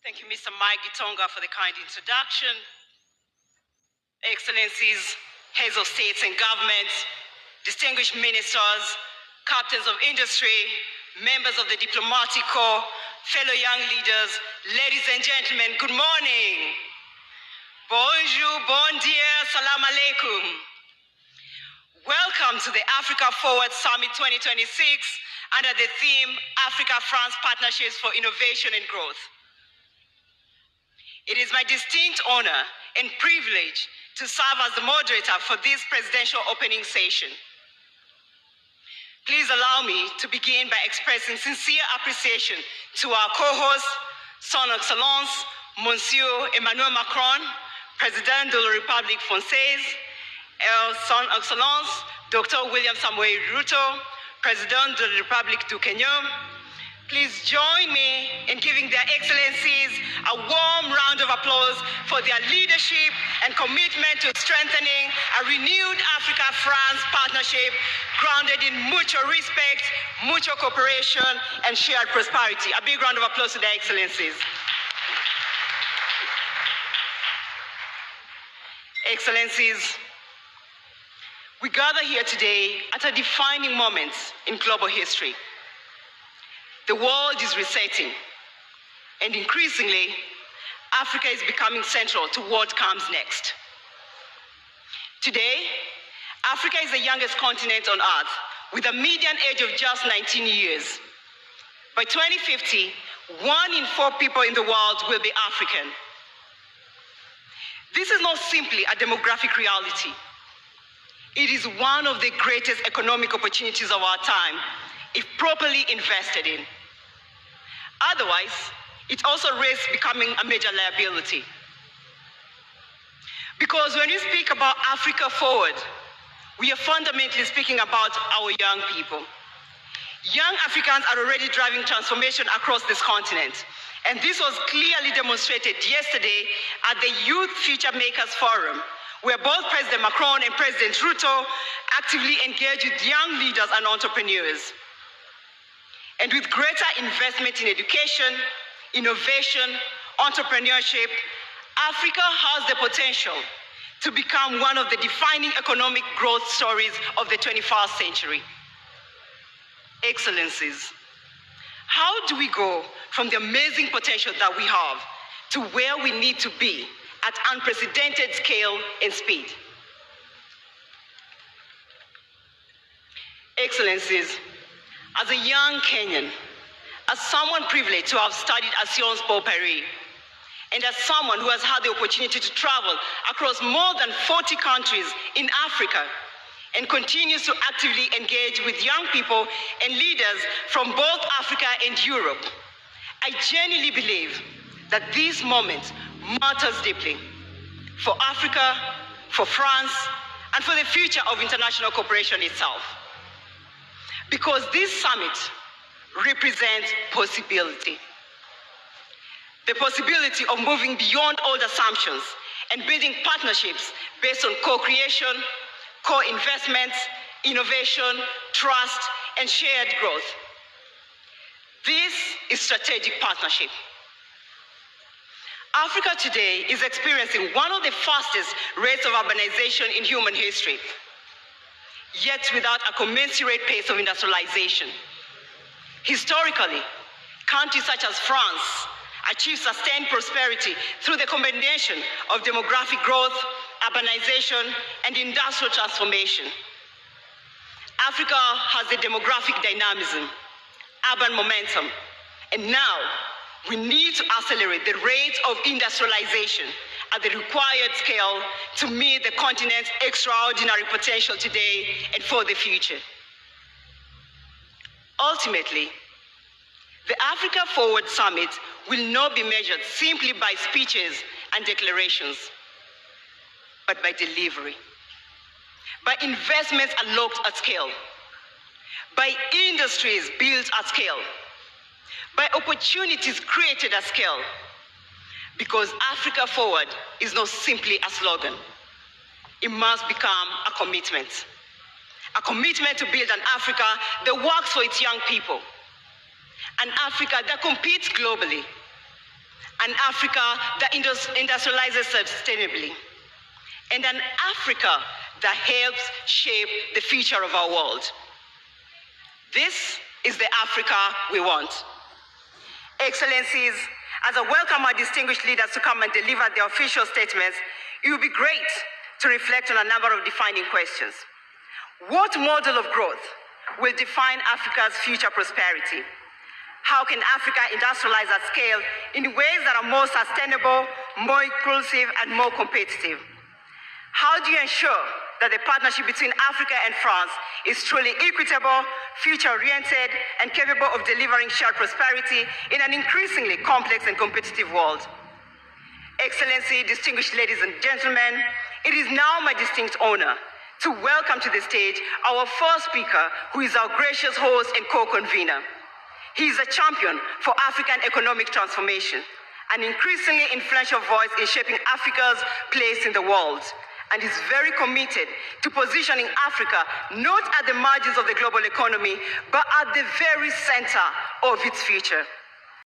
Thank you, Mr. Mike Gitonga, for the kind introduction. Excellencies, heads of states and governments, distinguished ministers, captains of industry, members of the diplomatic corps, fellow young leaders, ladies and gentlemen, good morning. Bonjour, bon dia, salam alaikum. Welcome to the Africa Forward Summit 2026 under the theme Africa-France Partnerships for Innovation and Growth. It is my distinct honor and privilege to serve as the moderator for this presidential opening session. Please allow me to begin by expressing sincere appreciation to our co-host, Son Excellence, Monsieur Emmanuel Macron, President de la République Française, Son Excellence, Dr. William Samoei Ruto, President de la République du Kenya. Please join me in giving their excellencies a warm round of applause for their leadership and commitment to strengthening a renewed Africa-France partnership grounded in mutual respect, mutual cooperation, and shared prosperity. A big round of applause to their excellencies. Excellencies, we gather here today at a defining moment in global history. The world is resetting, and increasingly, Africa is becoming central to what comes next. Today, Africa is the youngest continent on Earth, with a median age of just 19 years. By 2050, 1 in 4 people in the world will be African. This is not simply a demographic reality. It is one of the greatest economic opportunities of our time, if properly invested in. Otherwise, it also risks becoming a major liability. Because when we speak about Africa Forward, we are fundamentally speaking about our young people. Young Africans are already driving transformation across this continent, and this was clearly demonstrated yesterday at the Youth Future Makers Forum, where both President Macron and President Ruto actively engage with young leaders and entrepreneurs. And with greater investment in education, innovation, entrepreneurship, Africa has the potential to become one of the defining economic growth stories of the 21st century. Excellencies, how do we go from the amazing potential that we have to where we need to be at unprecedented scale and speed? Excellencies, as a young Kenyan, as someone privileged to have studied at Sciences Po Paris, and as someone who has had the opportunity to travel across more than 40 countries in Africa and continues to actively engage with young people and leaders from both Africa and Europe, I genuinely believe that this moment matters deeply for Africa, for France, and for the future of international cooperation itself. Because this summit represents possibility. The possibility of moving beyond old assumptions and building partnerships based on co-creation, co-investments, innovation, trust, and shared growth. This is strategic partnership. Africa today is experiencing one of the fastest rates of urbanization in human history, yet without a commensurate pace of industrialization. Historically, countries such as France achieved sustained prosperity through the combination of demographic growth, urbanization, and industrial transformation. Africa has the demographic dynamism, urban momentum, and now we need to accelerate the rate of industrialization at the required scale to meet the continent's extraordinary potential today and for the future. Ultimately, the Africa Forward Summit will not be measured simply by speeches and declarations, but by delivery, by investments unlocked at scale, by industries built at scale, by opportunities created at scale, because Africa Forward is not simply a slogan. It must become a commitment to build an Africa that works for its young people, an Africa that competes globally, an Africa that industrializes sustainably, and an Africa that helps shape the future of our world. This is the Africa we want. Excellencies, as I welcome our distinguished leaders to come and deliver their official statements, it would be great to reflect on a number of defining questions. What model of growth will define Africa's future prosperity? How can Africa industrialize at scale in ways that are more sustainable, more inclusive, and more competitive? How do you ensure that the partnership between Africa and France is truly equitable, future-oriented, and capable of delivering shared prosperity in an increasingly complex and competitive world? Excellency, distinguished ladies and gentlemen, it is now my distinct honor to welcome to the stage our first speaker, who is our gracious host and co-convener. He is a champion for African economic transformation, an increasingly influential voice in shaping Africa's place in the world, and is very committed to positioning Africa not at the margins of the global economy, but at the very center of its future.